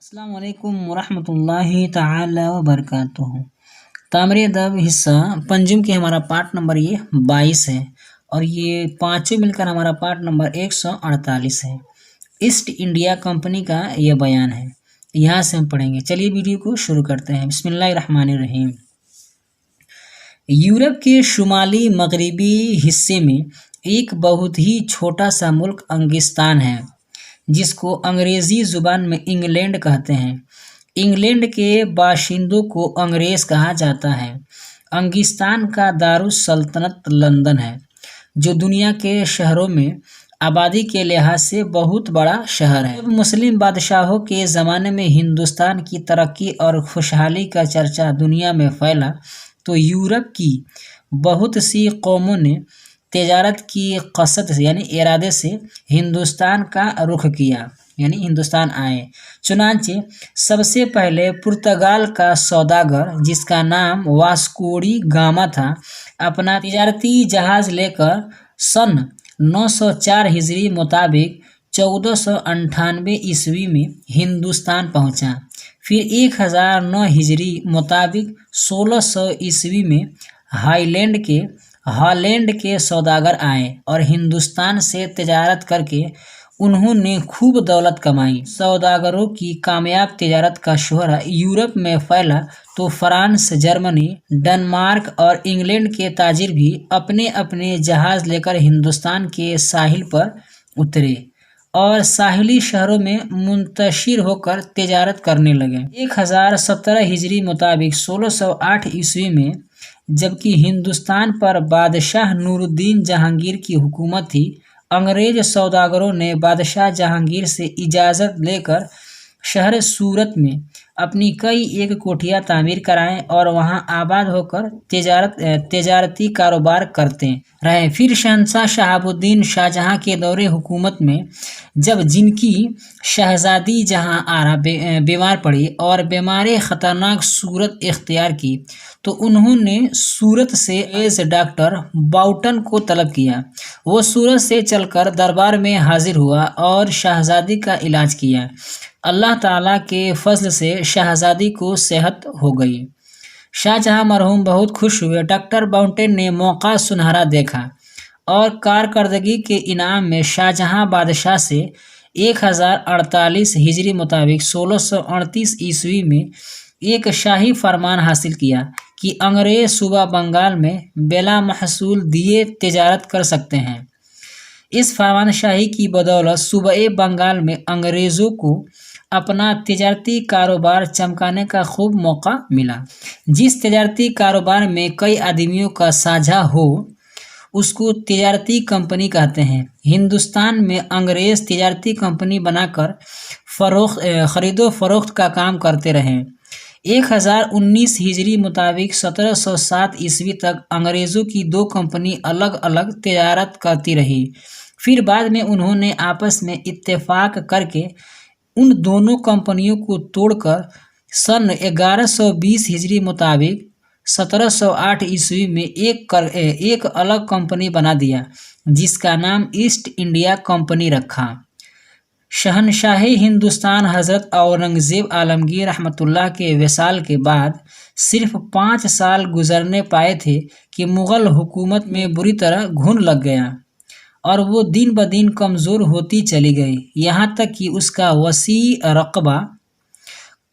السلام علیکم ورحمۃ اللہ تعالی وبرکاتہ۔ تعمیر ادب حصہ پنجم کے ہمارا پارٹ نمبر یہ 22 ہے اور یہ پانچوں مل کر ہمارا پارٹ نمبر 148 ہے۔ ایسٹ انڈیا کمپنی کا یہ بیان ہے، یہاں سے ہم پڑھیں گے۔ چلیے ویڈیو کو شروع کرتے ہیں۔ بسم اللہ الرحمن الرحیم۔ یورپ کے شمالی مغربی حصے میں ایک بہت ہی چھوٹا سا ملک انگلستان ہے، جس کو انگریزی زبان میں انگلینڈ کہتے ہیں۔ انگلینڈ کے باشندوں کو انگریز کہا جاتا ہے۔ انگلستان کا دارالسلطنت لندن ہے، جو دنیا کے شہروں میں آبادی کے لحاظ سے بہت بڑا شہر ہے۔ جب مسلم بادشاہوں کے زمانے میں ہندوستان کی ترقی اور خوشحالی کا چرچا دنیا میں پھیلا تو یورپ کی بہت سی قوموں نے تجارت کی قصد ارادے سے ہندوستان کا رخ کیا، ہندوستان آئے۔ چنانچہ سب سے پہلے پرتگال کا سوداگر، جس کا نام واسکو ڈی گاما تھا، اپنا تجارتی جہاز لے کر سن 904 ہجری مطابق 1498 عیسوی میں ہندوستان پہنچا۔ پھر 1009 ہجری مطابق 1600 عیسوی میں ہالینڈ کے سوداگر آئے اور ہندوستان سے تجارت کر کے انہوں نے خوب دولت کمائی۔ سوداگروں کی کامیاب تجارت کا شہرہ یورپ میں پھیلا تو فرانس، جرمنی، ڈنمارک اور انگلینڈ کے تاجر بھی اپنے اپنے جہاز لے کر ہندوستان کے ساحل پر اترے اور ساحلی شہروں میں منتشر ہو کر تجارت کرنے لگے۔ 1017 ہجری مطابق 1608 عیسوی میں جبکہ ہندوستان پر بادشاہ نور الدین جہانگیر کی حکومت تھی، انگریز سوداگروں نے بادشاہ جہانگیر سے اجازت لے کر شہر سورت میں اپنی کئی ایک کوٹھیاں تعمیر کرائیں اور وہاں آباد ہو کر تجارتی کاروبار کرتے رہے۔ پھر شہنشاہ شہاب الدین شاہجہاں کے دور حکومت میں جب جن کی شہزادی جہاں آرا بیمار پڑی اور بیماری خطرناک صورت اختیار کی تو انہوں نے سورت سے ڈاکٹر باؤٹن کو طلب کیا۔ وہ سورت سے چل کر دربار میں حاضر ہوا اور شہزادی کا علاج کیا۔ اللہ تعالیٰ کے فضل سے شہزادی کو صحت ہو گئی۔ شاہجہاں مرحوم بہت خوش ہوئے۔ ڈاکٹر باؤٹن نے موقع سنہرا دیکھا اور کارکردگی کے انعام میں شاہجہاں بادشاہ سے 1048 ہجری مطابق 1638 عیسوی میں ایک شاہی فرمان حاصل کیا کہ انگریز صوبہ بنگال میں بلا محصول دیے تجارت کر سکتے ہیں۔ اس فرمان شاہی کی بدولت صوبہ بنگال میں انگریزوں کو اپنا تجارتی کاروبار چمکانے کا خوب موقع ملا۔ جس تجارتی کاروبار میں کئی آدمیوں کا ساجھا ہو اس کو تجارتی کمپنی کہتے ہیں۔ ہندوستان میں انگریز تجارتی کمپنی بنا کر خرید و فروخت کا کام کرتے رہے۔ 1019 ہجری مطابق 1707 عیسوی تک انگریزوں کی دو کمپنی الگ الگ تجارت کرتی رہی۔ پھر بعد میں انہوں نے آپس میں اتفاق کر کے ان دونوں کمپنیوں کو توڑ کر سن 1120 ہجری مطابق 1708 عیسوی میں ایک الگ کمپنی بنا دیا، جس کا نام ایسٹ انڈیا کمپنی رکھا۔ شہنشاہ ہندوستان حضرت اورنگزیب عالمگیر رحمۃ اللہ کے وصال کے بعد صرف 5 سال گزرنے پائے تھے کہ مغل حکومت میں بری طرح گھن لگ گیا اور وہ دن بدن کمزور ہوتی چلی گئی، یہاں تک کہ اس کا وسیع رقبہ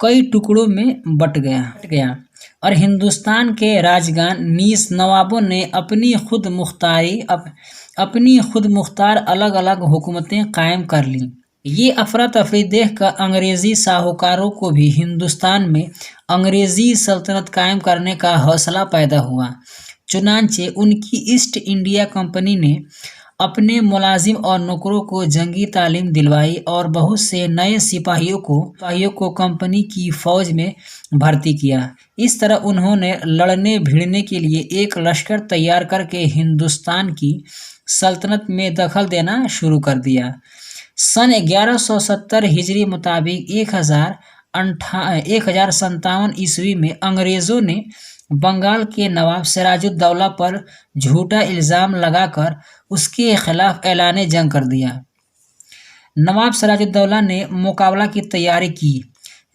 کئی ٹکڑوں میں بٹ گیا اور ہندوستان کے راجگان نیز نوابوں نے اپنی خود مختار الگ الگ حکومتیں قائم کر لیں۔ یہ افراتفری دیکھ کر انگریزی ساہوکاروں کو بھی ہندوستان میں انگریزی سلطنت قائم کرنے کا حوصلہ پیدا ہوا۔ چنانچہ ان کی ایسٹ انڈیا کمپنی نے اپنے ملازم اور نوکروں کو جنگی تعلیم دلوائی اور بہت سے نئے سپاہیوں کو کمپنی کی فوج میں بھرتی کیا۔ اس طرح انہوں نے لڑنے بھیڑنے کے لیے ایک لشکر تیار کر کے ہندوستان کی سلطنت میں دخل دینا شروع کر دیا۔ سن 1170 ہجری مطابق 1057 عیسوی میں انگریزوں نے بنگال کے نواب سراج الدولہ پر جھوٹا الزام لگا کر اس کے خلاف اعلان جنگ کر دیا۔ نواب سراج الدولہ نے مقابلہ کی تیاری کی،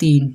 3,